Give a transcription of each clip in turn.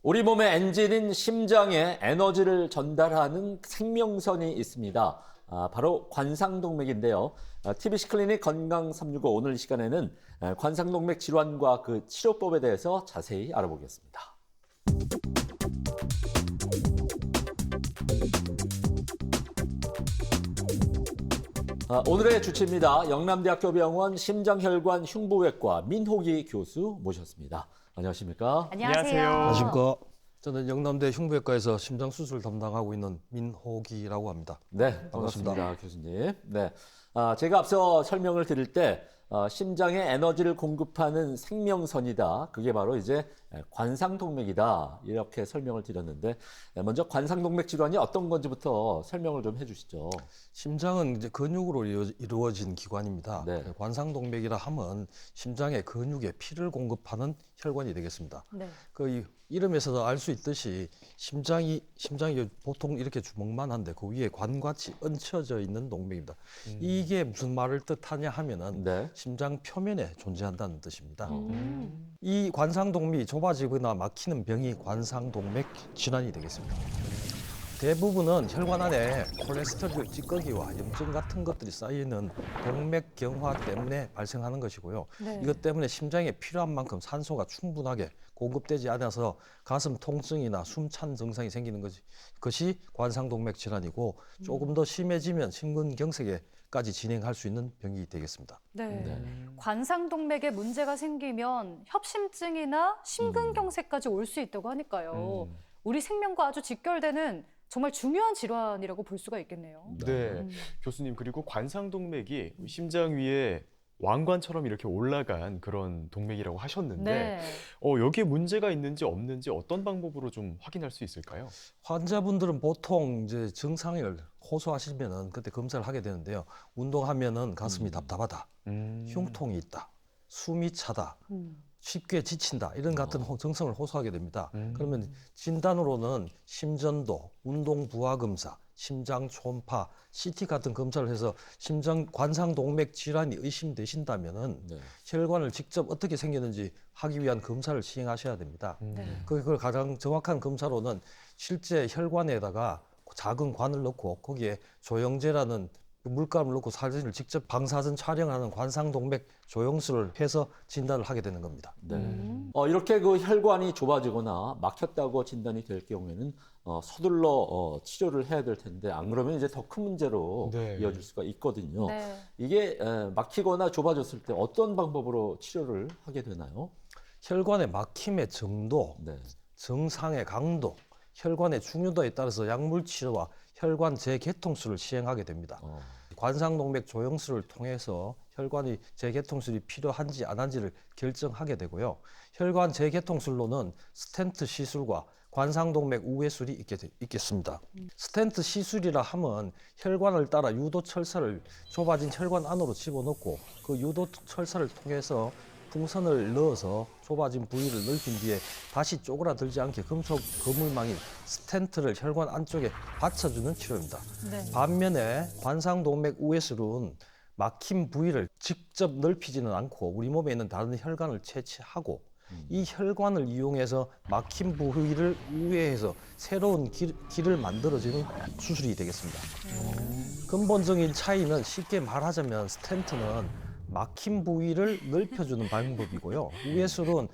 우리 몸의 엔진인 심장에 에너지를 전달하는 생명선이 있습니다. 바로 관상동맥인데요. TBC 클리닉 건강 365 오늘 이 시간에는 관상동맥 질환과 그 치료법에 대해서 자세히 알아보겠습니다. 오늘의 주치입니다. 영남대학교 병원 심장혈관 흉부외과 민호기 교수 모셨습니다. 안녕하십니까? 안녕하세요. 안녕하십니까. 저는 영남대 흉부외과에서 심장수술 담당하고 있는 민호기라고 합니다. 네, 반갑습니다, 교수님. 네, 제가 앞서 설명을 드릴 때 심장에 에너지를 공급하는 생명선이다. 그게 바로 이제 관상동맥이다. 이렇게 설명을 드렸는데 먼저 관상동맥 질환이 어떤 건지부터 설명을 좀 해주시죠. 심장은 이제 근육으로 이루어진 기관입니다. 네. 관상동맥이라 하면 심장의 근육에 피를 공급하는 혈관이 되겠습니다. 네. 그 이름에서도 알 수 있듯이 심장이 보통 이렇게 주먹만한데 그 위에 관같이 얹혀져 있는 동맥입니다. 이게 무슨 말을 뜻하냐 하면은 네. 심장 표면에 존재한다는 뜻입니다. 이 관상동맥이 좁아지거나 막히는 병이 관상동맥 질환이 되겠습니다. 대부분은 혈관 안에 콜레스테롤 찌꺼기와 염증 같은 것들이 쌓이는 동맥경화 때문에 발생하는 것이고요. 네. 이것 때문에 심장에 필요한 만큼 산소가 충분하게 공급되지 않아서 가슴 통증이나 숨찬 증상이 생기는 것이 관상동맥 질환이고 조금 더 심해지면 심근경색에까지 진행할 수 있는 병이 되겠습니다. 네. 관상동맥에 문제가 생기면 협심증이나 심근경색까지 올 수 있다고 하니까요. 우리 생명과 아주 직결되는 정말 중요한 질환이라고 볼 수가 있겠네요. 네, 교수님 그리고 관상동맥이 심장 위에 왕관처럼 이렇게 올라간 그런 동맥이라고 하셨는데 네. 여기에 문제가 있는지 없는지 어떤 방법으로 좀 확인할 수 있을까요? 환자분들은 보통 이제 증상을 호소하시면은 그때 검사를 하게 되는데요. 운동하면은 가슴이 답답하다, 흉통이 있다, 숨이 차다, 쉽게 지친다 이런 같은 증상을 호소하게 됩니다. 그러면 진단으로는 심전도, 운동 부하 검사, 심장 초음파, CT 같은 검사를 해서 심장 관상동맥 질환이 의심되신다면은 네. 혈관을 직접 어떻게 생겼는지 하기 위한 검사를 시행하셔야 됩니다. 그걸 가장 정확한 검사로는 실제 혈관에다가 작은 관을 넣고 거기에 조영제라는 물감을 넣고 사진을 직접 방사선 촬영하는 관상동맥 조영술을 해서 진단을 하게 되는 겁니다. 네. 이렇게 그 혈관이 좁아지거나 막혔다고 진단이 될 경우에는 서둘러 치료를 해야 될 텐데 안 그러면 이제 더 큰 문제로 네. 이어질 수가 있거든요. 네. 이게 막히거나 좁아졌을 때 어떤 방법으로 치료를 하게 되나요? 혈관의 막힘의 정도, 네. 증상의 강도, 혈관의 중요도에 따라서 약물 치료와 혈관 재개통술을 시행하게 됩니다. 관상동맥 조영술을 통해서 혈관이 재개통술이 필요한지 안 한지를 결정하게 되고요. 혈관 재개통술로는 스텐트 시술과 관상동맥 우회술이 있겠습니다. 스텐트 시술이라 하면 혈관을 따라 유도철사를 좁아진 혈관 안으로 집어넣고 그 유도철사를 통해서 풍선을 넣어서 좁아진 부위를 넓힌 뒤에 다시 쪼그라들지 않게 금속 거물망인 스텐트를 혈관 안쪽에 받쳐주는 치료입니다. 네. 반면에 관상동맥 우회술은 막힌 부위를 직접 넓히지는 않고 우리 몸에 있는 다른 혈관을 채취하고 이 혈관을 이용해서 막힌 부위를 우회해서 새로운 길을 만들어주는 수술이 되겠습니다. 근본적인 차이는 쉽게 말하자면 스텐트는 막힌 부위를 넓혀주는 방법이고요. 우회술은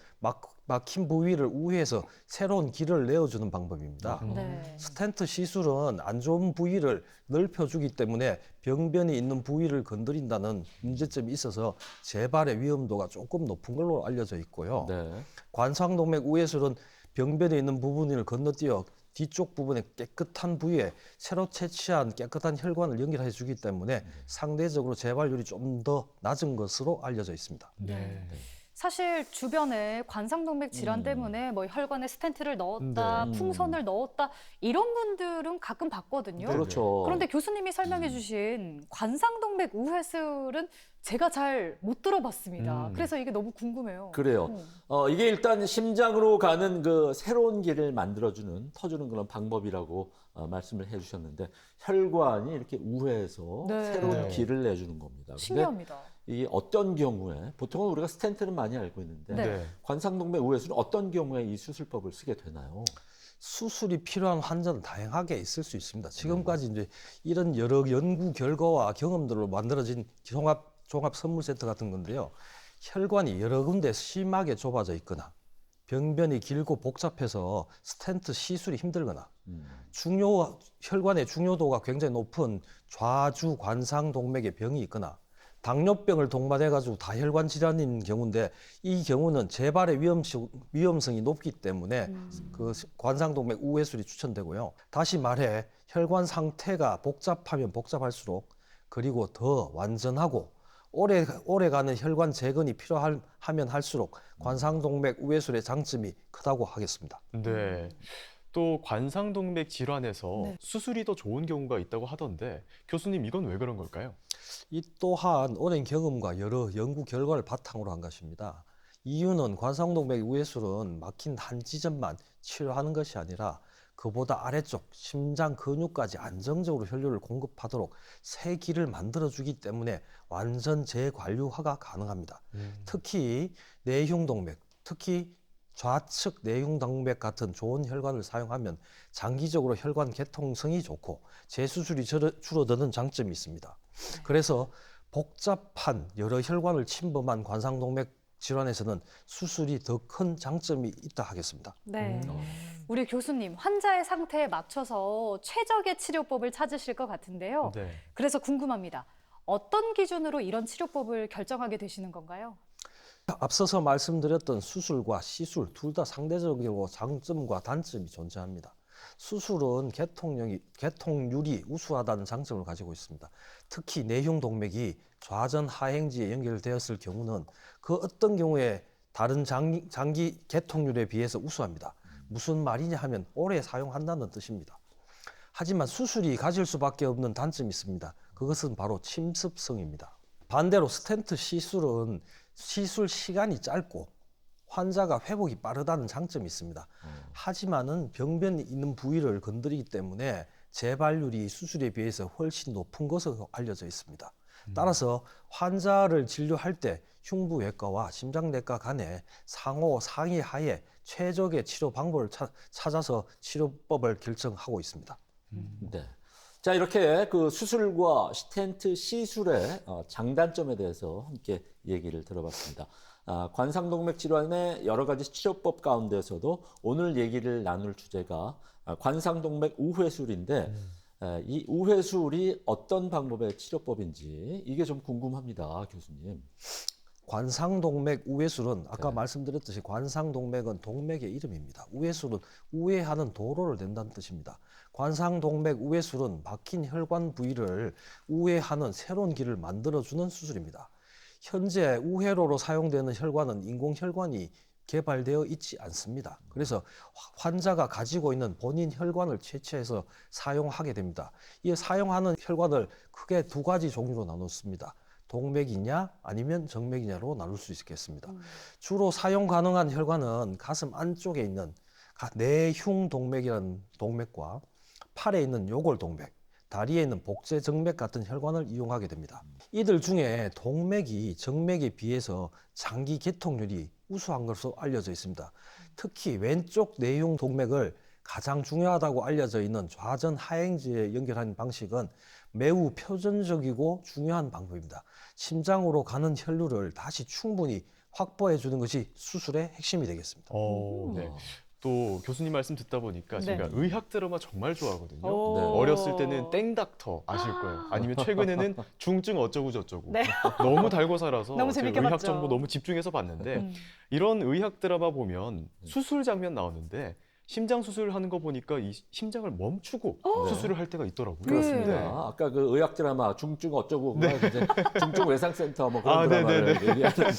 막힌 부위를 우회해서 새로운 길을 내어주는 방법입니다. 네. 스텐트 시술은 안 좋은 부위를 넓혀주기 때문에 병변이 있는 부위를 건드린다는 문제점이 있어서 재발의 위험도가 조금 높은 걸로 알려져 있고요. 네. 관상동맥 우회술은 병변에 있는 부분을 건너뛰어 뒤쪽 부분에 깨끗한 부위에 새로 채취한 깨끗한 혈관을 연결해 주기 때문에 상대적으로 재발률이 좀 더 낮은 것으로 알려져 있습니다. 네. 사실 주변에 관상동맥 질환 때문에 뭐 혈관에 스텐트를 넣었다, 풍선을 넣었다 이런 분들은 가끔 봤거든요. 그렇죠. 그런데 교수님이 설명해 주신 관상동맥 우회술은 제가 잘 못 들어봤습니다. 그래서 이게 너무 궁금해요. 그래요. 이게 일단 심장으로 가는 그 새로운 길을 만들어주는, 터주는 그런 방법이라고 말씀을 해주셨는데 혈관이 이렇게 우회해서 네. 새로운 네. 길을 내주는 겁니다. 근데 신기합니다. 이 어떤 경우에 보통은 우리가 스텐트는 많이 알고 있는데 네. 관상동맥 우회수는 어떤 경우에 이 수술법을 쓰게 되나요? 수술이 필요한 환자는 다양하게 있을 수 있습니다. 지금까지 이제 이런 여러 연구 결과와 경험들로 만들어진 종합 선물센터 같은 건데요. 혈관이 여러 군데 심하게 좁아져 있거나 병변이 길고 복잡해서 스텐트 시술이 힘들거나 혈관의 중요도가 굉장히 높은 좌주 관상동맥의 병이 있거나 당뇨병을 동반해가지고 다혈관 질환인 경우인데 이 경우는 재발의 위험성이 높기 때문에 그 관상동맥 우회술이 추천되고요. 다시 말해 혈관 상태가 복잡하면 복잡할수록 그리고 더 완전하고 오래가는 혈관 재건이 필요하면 할수록 관상동맥 우회술의 장점이 크다고 하겠습니다. 네. 또 관상동맥 질환에서 네. 수술이 더 좋은 경우가 있다고 하던데 교수님 이건 왜 그런 걸까요? 이 또한 오랜 경험과 여러 연구 결과를 바탕으로 한 것입니다. 이유는 관상동맥 우회술은 막힌 한 지점만 치료하는 것이 아니라 그보다 아래쪽 심장 근육까지 안정적으로 혈류를 공급하도록 새 길을 만들어주기 때문에 완전 재관류화가 가능합니다. 특히 내흉동맥, 특히 좌측 내흉동맥 같은 좋은 혈관을 사용하면 장기적으로 혈관 개통성이 좋고 재수술이 줄어드는 장점이 있습니다. 그래서 복잡한 여러 혈관을 침범한 관상동맥 질환에서는 수술이 더 큰 장점이 있다 하겠습니다. 네. 우리 교수님, 환자의 상태에 맞춰서 최적의 치료법을 찾으실 것 같은데요. 네. 그래서 궁금합니다. 어떤 기준으로 이런 치료법을 결정하게 되시는 건가요? 앞서서 말씀드렸던 수술과 시술 둘 다 상대적으로 장점과 단점이 존재합니다. 수술은 개통률이 우수하다는 장점을 가지고 있습니다. 특히 내흉동맥이 좌전 하행지에 연결되었을 경우는 그 어떤 경우에 다른 장기 개통률에 비해서 우수합니다. 무슨 말이냐 하면 오래 사용한다는 뜻입니다. 하지만 수술이 가질 수밖에 없는 단점이 있습니다. 그것은 바로 침습성입니다. 반대로 스텐트 시술은 시술 시간이 짧고 환자가 회복이 빠르다는 장점이 있습니다. 하지만은 병변이 있는 부위를 건드리기 때문에 재발률이 수술에 비해서 훨씬 높은 것으로 알려져 있습니다. 따라서 환자를 진료할 때 흉부외과와 심장내과 간에 상의하에 최적의 치료 방법을 찾아서 치료법을 결정하고 있습니다. 네. 자, 이렇게 그 수술과 스텐트 시술의 장단점에 대해서 함께 얘기를 들어봤습니다. 관상동맥 질환의 여러 가지 치료법 가운데서도 오늘 얘기를 나눌 주제가 관상동맥 우회술인데 이 우회술이 어떤 방법의 치료법인지 이게 좀 궁금합니다, 교수님. 관상동맥 우회술은 아까 말씀드렸듯이 관상동맥은 동맥의 이름입니다. 우회술은 우회하는 도로를 낸다는 뜻입니다. 관상동맥 우회술은 막힌 혈관 부위를 우회하는 새로운 길을 만들어주는 수술입니다. 현재 우회로로 사용되는 혈관은 인공혈관이 개발되어 있지 않습니다. 그래서 환자가 가지고 있는 본인 혈관을 채취해서 사용하게 됩니다. 이 사용하는 혈관을 크게 두 가지 종류로 나눴습니다. 동맥이냐 아니면 정맥이냐로 나눌 수 있겠습니다. 주로 사용 가능한 혈관은 가슴 안쪽에 있는 내흉동맥이라는 동맥과 팔에 있는 요골동맥, 다리에 있는 복제정맥 같은 혈관을 이용하게 됩니다. 이들 중에 동맥이 정맥에 비해서 장기 개통률이 우수한 것으로 알려져 있습니다. 특히 왼쪽 내흉동맥을 가장 중요하다고 알려져 있는 좌전 하행지에 연결하는 방식은 매우 표준적이고 중요한 방법입니다. 심장으로 가는 혈류를 다시 충분히 확보해 주는 것이 수술의 핵심이 되겠습니다. 네. 또 교수님 말씀 듣다 보니까 네. 제가 의학 드라마 정말 좋아하거든요. 오. 어렸을 때는 땡닥터 아실 거예요. 아니면 최근에는 중증 어쩌고 저쩌고. 네. 너무 달고 살아서 너무 제가 재밌게 의학 봤죠. 정보 너무 집중해서 봤는데 이런 의학 드라마 보면 수술 장면 나오는데 심장 수술하는 거 보니까 이 심장을 멈추고 수술을 할 때가 있더라고요. 그렇습니다. 네. 아까 그 의학 드라마 중증 어쩌고 네. 이제 중증 외상센터 뭐 그런 드라마를 네네네. 얘기하는데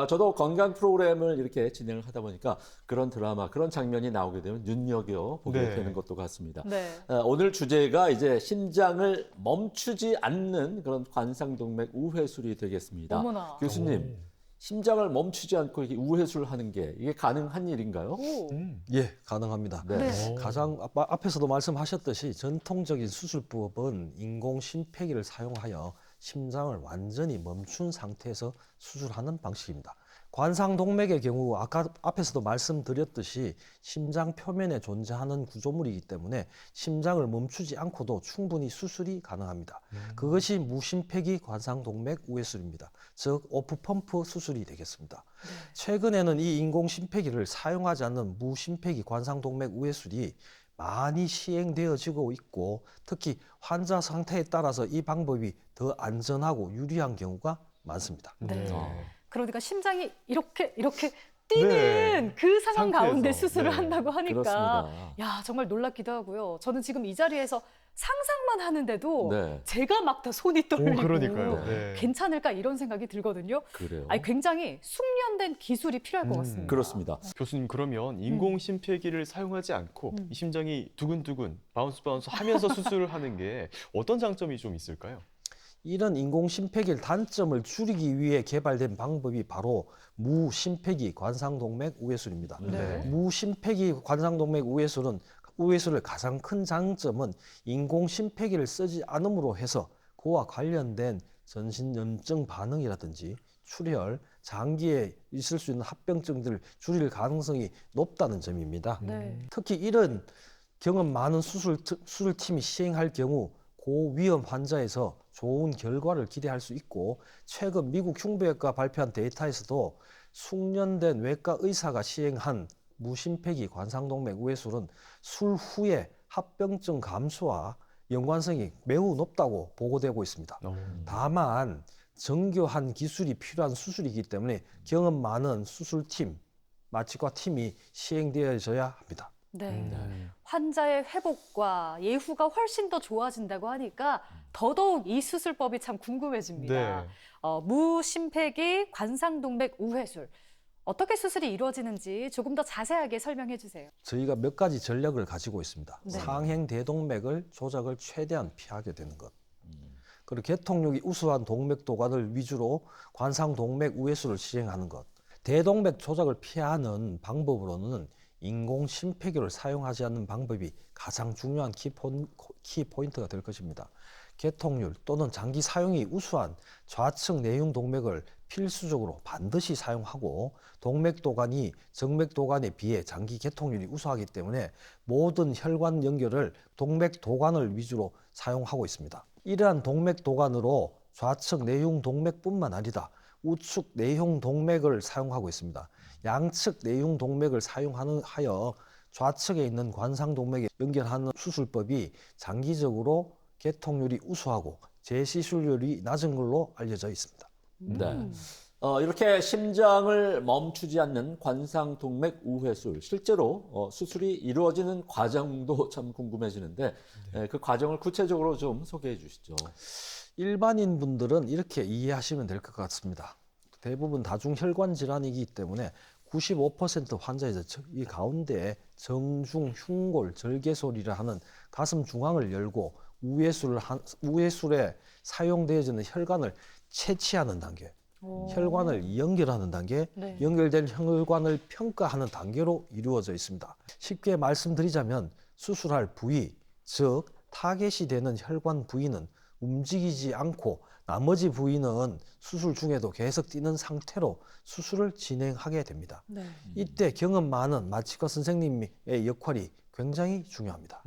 저도 건강 프로그램을 이렇게 진행을 하다 보니까 그런 드라마 그런 장면이 나오게 되면 눈여겨 보게 네. 되는 것도 같습니다. 네. 오늘 주제가 이제 심장을 멈추지 않는 그런 관상동맥 우회술이 되겠습니다. 어머나. 교수님, 심장을 멈추지 않고 이렇게 우회술을 하는 게 이게 가능한 일인가요? 오. 예, 가능합니다. 네. 가장 앞에서도 말씀하셨듯이 전통적인 수술법은 인공 심폐기를 사용하여 심장을 완전히 멈춘 상태에서 수술하는 방식입니다. 관상동맥의 경우 아까 앞에서도 말씀드렸듯이 심장 표면에 존재하는 구조물이기 때문에 심장을 멈추지 않고도 충분히 수술이 가능합니다. 그것이 무심폐기 관상동맥 우회술입니다. 즉 오프펌프 수술이 되겠습니다. 최근에는 이 인공심폐기를 사용하지 않는 무심폐기 관상동맥 우회술이 많이 시행되어지고 있고 특히 환자 상태에 따라서 이 방법이 더 안전하고 유리한 경우가 많습니다. 네. 어. 그러니까 심장이 이렇게 뛰는 네. 그 상황 상태에서. 가운데 수술을 네. 한다고 하니까 그렇습니다. 야 정말 놀랍기도 하고요. 저는 지금 이 자리에서 상상만 하는데도 네. 제가 막 다 손이 떨리고 그러니까요. 네. 괜찮을까 이런 생각이 들거든요. 그래요. 아니 굉장히 숙련된 기술이 필요할 것 같습니다. 그렇습니다. 교수님 그러면 인공 심폐기를 사용하지 않고 이 심장이 두근두근 바운스 하면서 수술을 하는 게 어떤 장점이 좀 있을까요? 이런 인공심폐기의 단점을 줄이기 위해 개발된 방법이 바로 무심폐기 관상동맥 우회술입니다. 네. 무심폐기 관상동맥 우회술의 가장 큰 장점은 인공심폐기를 쓰지 않음으로 해서 그와 관련된 전신염증 반응이라든지 출혈, 장기에 있을 수 있는 합병증들을 줄일 가능성이 높다는 점입니다. 네. 특히 이런 경험 많은 수술팀이 시행할 경우 고위험 환자에서 좋은 결과를 기대할 수 있고 최근 미국 흉부외과 발표한 데이터에서도 숙련된 외과 의사가 시행한 무심폐기 관상동맥 우회술은 술 후에 합병증 감소와 연관성이 매우 높다고 보고되고 있습니다. 다만 정교한 기술이 필요한 수술이기 때문에 경험 많은 수술팀, 마취과 팀이 시행되어져야 합니다. 네. 환자의 회복과 예후가 훨씬 더 좋아진다고 하니까 더더욱 이 수술법이 참 궁금해집니다. 네. 무심폐기 관상동맥 우회술. 어떻게 수술이 이루어지는지 조금 더 자세하게 설명해 주세요. 저희가 몇 가지 전략을 가지고 있습니다. 네. 상행대동맥을 조작을 최대한 피하게 되는 것. 그리고 개통력이 우수한 동맥도관을 위주로 관상동맥 우회술을 시행하는 것. 대동맥 조작을 피하는 방법으로는 인공심폐기를 사용하지 않는 방법이 가장 중요한 키포인트가 될 것입니다. 개통률 또는 장기 사용이 우수한 좌측 내흉 동맥을 필수적으로 반드시 사용하고 동맥도관이 정맥도관에 비해 장기 개통률이 우수하기 때문에 모든 혈관 연결을 동맥도관을 위주로 사용하고 있습니다. 이러한 동맥도관으로 좌측 내흉 동맥뿐만 아니라 우측 내흉 동맥을 사용하고 있습니다. 양측 내흉 동맥을 사용하여 좌측에 있는 관상동맥에 연결하는 수술법이 장기적으로 개통률이 우수하고 재시술률이 낮은 걸로 알려져 있습니다. 네. 이렇게 심장을 멈추지 않는 관상동맥 우회술, 실제로 수술이 이루어지는 과정도 참 궁금해지는데 그 과정을 구체적으로 좀 소개해 주시죠. 일반인 분들은 이렇게 이해하시면 될 것 같습니다. 대부분 다중혈관 질환이기 때문에 95% 환자에서 이 가운데 정중 흉골 절개술이라 하는 가슴 중앙을 열고 우회술에 사용되어지는 혈관을 채취하는 단계, 혈관을 연결하는 단계, 네. 연결된 혈관을 평가하는 단계로 이루어져 있습니다. 쉽게 말씀드리자면 수술할 부위, 즉 타겟이 되는 혈관 부위는 움직이지 않고 나머지 부위는 수술 중에도 계속 뛰는 상태로 수술을 진행하게 됩니다. 네. 이때 경험 많은 마취과 선생님의 역할이 굉장히 중요합니다.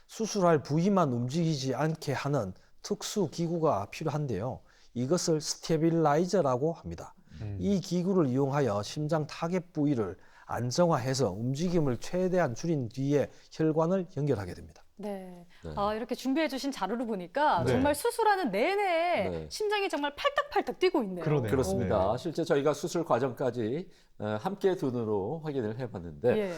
수술할 부위만 움직이지 않게 하는 특수 기구가 필요한데요. 이것을 스테빌라이저라고 합니다. 이 기구를 이용하여 심장 타겟 부위를 안정화해서 움직임을 최대한 줄인 뒤에 혈관을 연결하게 됩니다. 네. 네. 이렇게 준비해 주신 자료를 보니까 네. 정말 수술하는 내내 네. 심장이 정말 팔딱팔딱 뛰고 있네요. 그러네요. 그렇습니다. 네. 실제 저희가 수술 과정까지 함께 두 눈으로 확인을 해봤는데 예.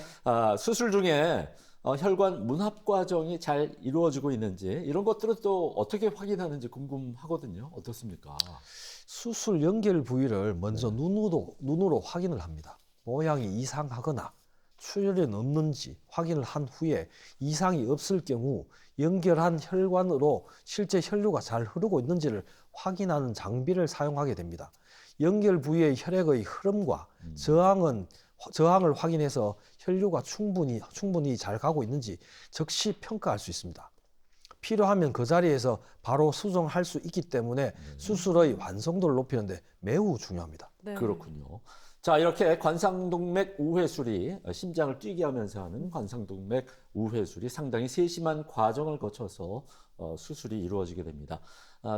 수술 중에 혈관 문합 과정이 잘 이루어지고 있는지 이런 것들은 또 어떻게 확인하는지 궁금하거든요. 어떻습니까? 수술 연결 부위를 먼저 눈으로 확인을 합니다. 모양이 이상하거나 출혈이 없는지 확인을 한 후에 이상이 없을 경우 연결한 혈관으로 실제 혈류가 잘 흐르고 있는지를 확인하는 장비를 사용하게 됩니다. 연결 부위의 혈액의 흐름과 저항을 확인해서 혈류가 충분히 잘 가고 있는지 즉시 평가할 수 있습니다. 필요하면 그 자리에서 바로 수정할 수 있기 때문에 수술의 완성도를 높이는데 매우 중요합니다. 네. 그렇군요. 자, 이렇게 관상동맥 우회술이 심장을 뛰게 하면서 하는 관상동맥 우회술이 상당히 세심한 과정을 거쳐서 수술이 이루어지게 됩니다.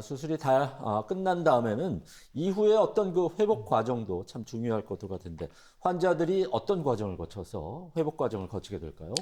수술이 다 끝난 다음에는 이후에 어떤 그 회복 과정도 참 중요할 것도 같은데 환자들이 어떤 과정을 거쳐서 회복 과정을 거치게 될까요?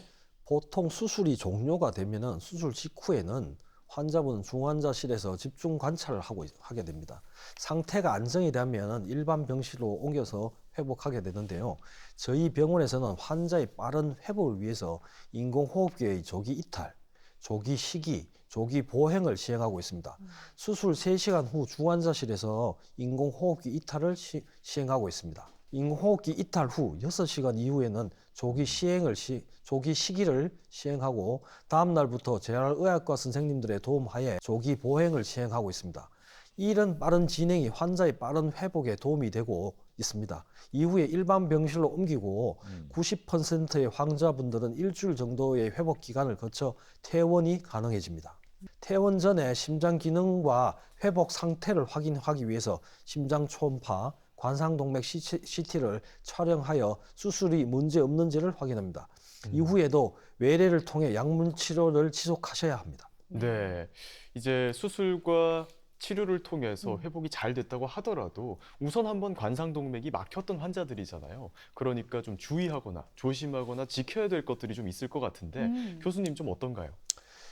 보통 수술이 종료가 되면은 수술 직후에는 환자분은 중환자실에서 집중 관찰을 하게 됩니다. 상태가 안정이 되면 일반 병실로 옮겨서 회복하게 되는데요. 저희 병원에서는 환자의 빠른 회복을 위해서 인공호흡기의 조기 이탈, 조기 식이, 조기 보행을 시행하고 있습니다. 수술 3시간 후 중환자실에서 인공호흡기 이탈을 시행하고 있습니다. 인공호흡기 이탈 후 6시간 이후에는 조기 시기를 시행하고 다음 날부터 재활의학과 선생님들의 도움하에 조기 보행을 시행하고 있습니다. 이런 빠른 진행이 환자의 빠른 회복에 도움이 되고 있습니다. 이후에 일반 병실로 옮기고 90%의 환자분들은 일주일 정도의 회복 기간을 거쳐 퇴원이 가능해집니다. 퇴원 전에 심장 기능과 회복 상태를 확인하기 위해서 심장 초음파, 관상동맥 CT를 촬영하여 수술이 문제 없는지를 확인합니다. 이후에도 외래를 통해 약물 치료를 지속하셔야 합니다. 네, 이제 수술과 치료를 통해서 회복이 잘 됐다고 하더라도 우선 한번 관상동맥이 막혔던 환자들이잖아요. 그러니까 좀 주의하거나 조심하거나 지켜야 될 것들이 좀 있을 것 같은데 교수님 좀 어떤가요?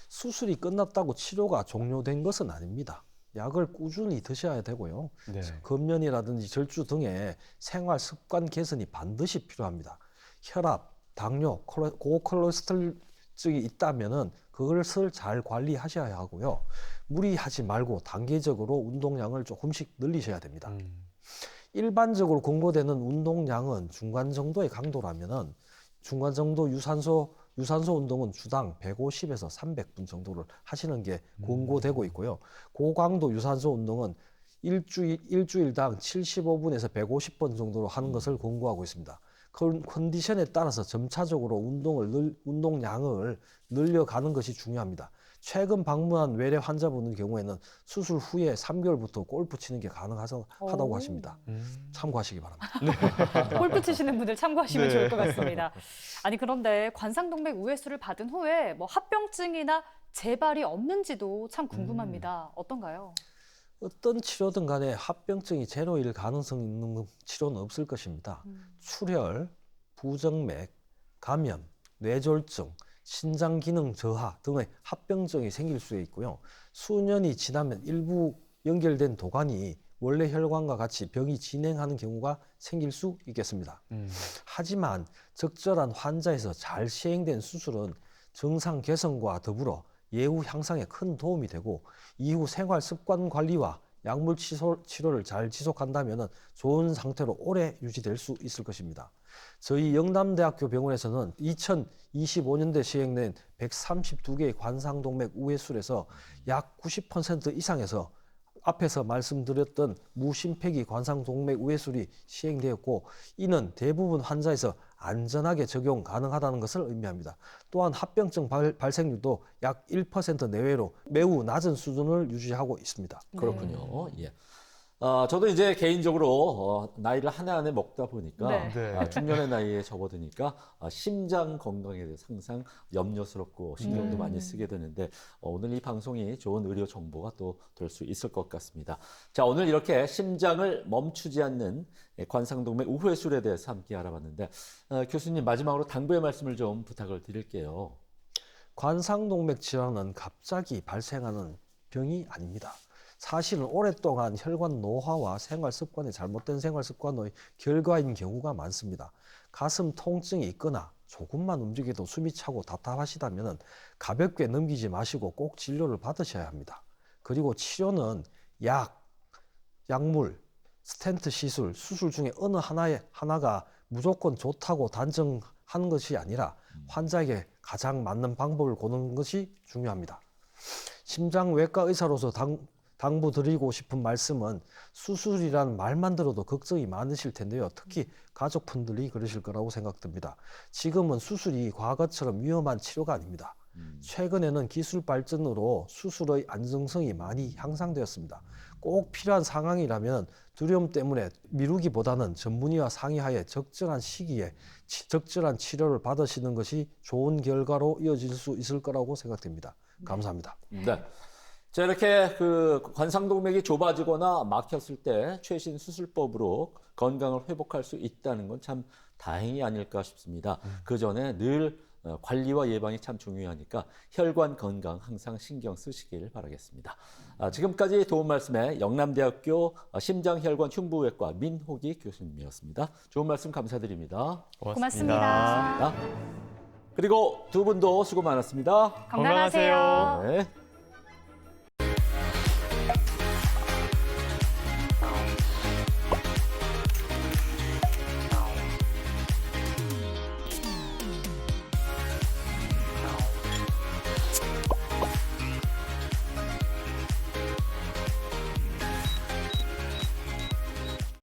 수술이 끝났다고 치료가 종료된 것은 아닙니다. 약을 꾸준히 드셔야 되고요. 네. 건면이라든지 절주 등의 생활 습관 개선이 반드시 필요합니다. 혈압, 당뇨, 고콜레스테롤증이 있다면은 그것을 잘 관리하셔야 하고요. 무리하지 말고 단계적으로 운동량을 조금씩 늘리셔야 됩니다. 일반적으로 권고되는 운동량은 중간 정도의 강도라면은 중간 정도 유산소 운동은 주당 150에서 300분 정도를 하시는 게 권고되고 있고요. 고강도 유산소 운동은 일주일당 75분에서 150분 정도로 하는 것을 권고하고 있습니다. 컨디션에 따라서 점차적으로 운동량을 늘려가는 것이 중요합니다. 최근 방문한 외래 환자분의 경우에는 수술 후에 3개월부터 골프 치는 게 가능하다고 하십니다. 참고하시기 바랍니다. 골프 치시는 분들 참고하시면 네. 좋을 것 같습니다. 아니 그런데 관상동맥 우회수를 받은 후에 뭐 합병증이나 재발이 없는지도 참 궁금합니다. 어떤가요? 어떤 치료든 간에 합병증이 제로일 가능성이 있는 치료는 없을 것입니다. 출혈, 부정맥, 감염, 뇌졸중, 신장 기능 저하 등의 합병증이 생길 수 있고요. 수년이 지나면 일부 연결된 도관이 원래 혈관과 같이 병이 진행하는 경우가 생길 수 있겠습니다. 하지만 적절한 환자에서 잘 시행된 수술은 증상 개선과 더불어 예후 향상에 큰 도움이 되고 이후 생활 습관 관리와 약물 치료를 잘 지속한다면 좋은 상태로 오래 유지될 수 있을 것입니다. 저희 영남대학교 병원에서는 2025년도에 시행된 132개의 관상동맥 우회술에서 약 90% 이상에서 앞에서 말씀드렸던 무심폐기 관상동맥 우회술이 시행되었고 이는 대부분 환자에서 안전하게 적용 가능하다는 것을 의미합니다. 또한 합병증 발생률도 약 1% 내외로 매우 낮은 수준을 유지하고 있습니다. 그렇군요. 예. 저도 이제 개인적으로 나이를 한 해 한 해 먹다 보니까 네. 중년의 나이에 접어드니까 심장 건강에 대해서 항상 염려스럽고 신경도 많이 쓰게 되는데 오늘 이 방송이 좋은 의료 정보가 또 될 수 있을 것 같습니다. 자, 오늘 이렇게 심장을 멈추지 않는 관상동맥 우회술에 대해서 함께 알아봤는데 교수님 마지막으로 당부의 말씀을 좀 부탁을 드릴게요. 관상동맥 질환은 갑자기 발생하는 병이 아닙니다. 사실은 오랫동안 혈관 노화와 잘못된 생활 습관의 결과인 경우가 많습니다. 가슴 통증이 있거나 조금만 움직여도 숨이 차고 답답하시다면 가볍게 넘기지 마시고 꼭 진료를 받으셔야 합니다. 그리고 치료는 약물, 스텐트 시술, 수술 중에 어느 하나가 무조건 좋다고 단정하는 것이 아니라 환자에게 가장 맞는 방법을 고르는 것이 중요합니다. 심장외과 의사로서 당부드리고 싶은 말씀은 수술이란 말만 들어도 걱정이 많으실 텐데요. 특히 가족분들이 그러실 거라고 생각됩니다. 지금은 수술이 과거처럼 위험한 치료가 아닙니다. 최근에는 기술 발전으로 수술의 안정성이 많이 향상되었습니다. 꼭 필요한 상황이라면 두려움 때문에 미루기보다는 전문의와 상의하에 적절한 시기에 적절한 치료를 받으시는 것이 좋은 결과로 이어질 수 있을 거라고 생각됩니다. 감사합니다. 네. 자, 이렇게 그 관상동맥이 좁아지거나 막혔을 때 최신 수술법으로 건강을 회복할 수 있다는 건 참 다행이 아닐까 싶습니다. 그 전에 늘 관리와 예방이 참 중요하니까 혈관 건강 항상 신경 쓰시길 바라겠습니다. 지금까지 도움 말씀에 영남대학교 심장혈관흉부외과 민호기 교수님이었습니다. 좋은 말씀 감사드립니다. 고맙습니다. 그리고 두 분도 수고 많았습니다. 건강하세요. 네.